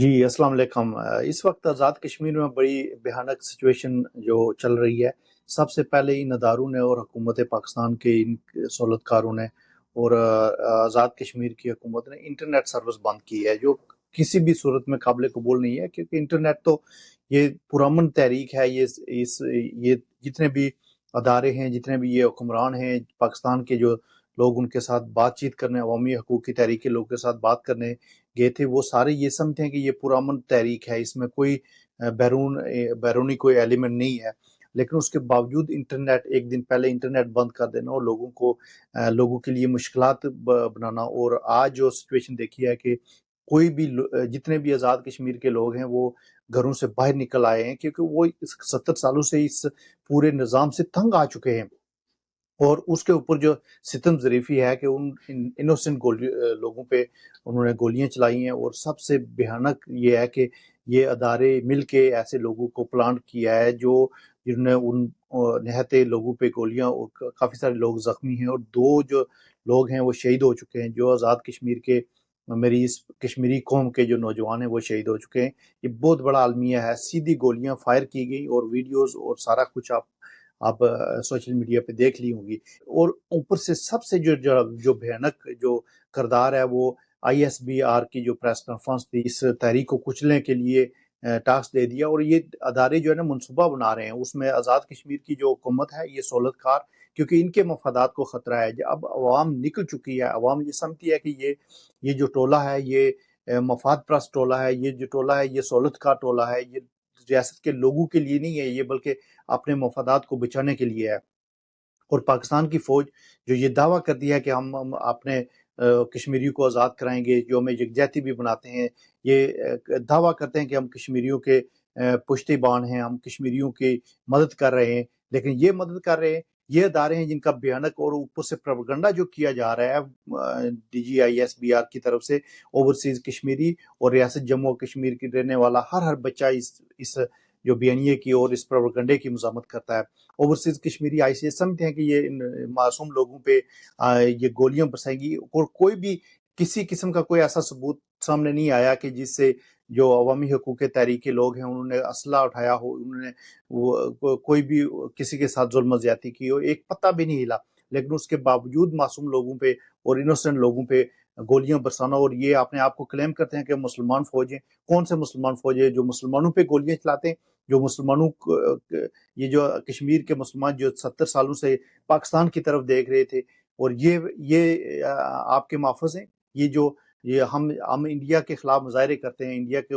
جی السلام علیکم۔ اس وقت آزاد کشمیر میں بڑی بھیانک سچویشن جو چل رہی ہے۔ سب سے پہلے ان اداروں نے اور حکومت پاکستان کے ان سہولت کاروں نے اور آزاد کشمیر کی حکومت نے انٹرنیٹ سروس بند کی ہے، جو کسی بھی صورت میں قابل قبول نہیں ہے، کیونکہ انٹرنیٹ تو یہ پرامن تحریک ہے۔ یہ جتنے بھی ادارے ہیں، جتنے بھی یہ حکمران ہیں پاکستان کے، جو لوگ ان کے ساتھ بات چیت کرنے، عوامی حقوق کی تحریک کے لوگوں کے ساتھ بات کرنے گئے تھے، وہ سارے یہ سمجھتے ہیں کہ یہ پرامن تحریک ہے، اس میں کوئی بیرونی کوئی ایلیمنٹ نہیں ہے۔ لیکن اس کے باوجود انٹرنیٹ ایک دن پہلے انٹرنیٹ بند کر دینا اور لوگوں کے لیے مشکلات بنانا، اور آج جو سچویشن دیکھی ہے کہ کوئی بھی جتنے بھی آزاد کشمیر کے لوگ ہیں وہ گھروں سے باہر نکل آئے ہیں، کیونکہ وہ 70 سالوں سے اس پورے نظام سے تنگ آ چکے ہیں۔ اور اس کے اوپر جو ستم ظریفی ہے کہ ان انوسنٹ لوگوں پہ انہوں نے گولیاں چلائی ہیں، اور سب سے بھیانک یہ ہے کہ یہ ادارے مل کے ایسے لوگوں کو پلانٹ کیا ہے جنہوں نے ان نہتے لوگوں پہ گولیاں، کافی سارے لوگ زخمی ہیں، اور دو جو لوگ ہیں وہ شہید ہو چکے ہیں، جو آزاد کشمیر کے میری اس کشمیری قوم کے جو نوجوان ہیں وہ شہید ہو چکے ہیں۔ یہ بہت بڑا المیہ ہے، سیدھی گولیاں فائر کی گئی، اور ویڈیوز اور سارا کچھ آپ سوشل میڈیا پہ دیکھ لی ہوں گی۔ اور اوپر سے سب سے جو بھیانک جو کردار ہے، وہ آئی ایس بی آر کی جو پریس کانفرنس تھی، اس تحریک کو کچلنے کے لیے ٹاسک دے دیا، اور یہ ادارے جو ہے نا منصوبہ بنا رہے ہیں، اس میں آزاد کشمیر کی جو حکومت ہے یہ سہولت کار، کیونکہ ان کے مفادات کو خطرہ ہے۔ اب عوام نکل چکی ہے، عوام یہ سمجھتی ہے کہ یہ جو ٹولہ ہے یہ مفاد پرست ٹولہ ہے، یہ جو ٹولہ ہے یہ سہولت کار ٹولہ ہے، یہ ریاست کے لوگوں کے لیے نہیں ہے، یہ بلکہ اپنے مفادات کو بچانے کے لیے ہے۔ اور پاکستان کی فوج جو یہ دعویٰ کرتی ہے کہ ہم اپنے کشمیریوں کو آزاد کرائیں گے، جو ہمیں یکجہتی بھی بناتے ہیں، یہ دعویٰ کرتے ہیں کہ ہم کشمیریوں کے پشتی بان ہیں، ہم کشمیریوں کی مدد کر رہے ہیں، لیکن یہ مدد کر رہے ہیں یہ ادارے ہیں جن کا بھیانک اور اوپر سے پروپیگنڈا جو کیا جا رہا ہے D G I S P R کی طرف سے۔ اوورسیز کشمیری اور ریاست جموں و کشمیر کی رہنے والا ہر بچہ اس جو بیانیے کی اور اس پروپیگنڈے کی مزاحمت کرتا ہے۔ اوورسیز کشمیری آئی سی ایس سمجھتے ہیں کہ یہ معصوم لوگوں پہ یہ گولیاں برسائیں گی، اور کوئی بھی کسی قسم کا کوئی ایسا ثبوت سامنے نہیں آیا کہ جس سے جو عوامی حقوق تحریک کے لوگ ہیں انہوں نے اسلحہ اٹھایا ہو، انہوں نے کوئی بھی کسی کے ساتھ ظلم و زیادتی کی ہو، ایک پتہ بھی نہیں ہلا۔ لیکن اس کے باوجود معصوم لوگوں پہ اور انوسنٹ لوگوں پہ گولیاں برسانا، اور یہ اپنے آپ کو کلیم کرتے ہیں کہ مسلمان فوج ہیں۔ کون سے مسلمان فوج ہیں جو مسلمانوں پہ گولیاں چلاتے ہیں، جو مسلمانوں یہ جو کشمیر کے مسلمان جو 70 سالوں سے پاکستان کی طرف دیکھ رہے تھے، اور یہ آپ کے محافظ ہیں، یہ ہم انڈیا کے خلاف مظاہرے کرتے ہیں، انڈیا کے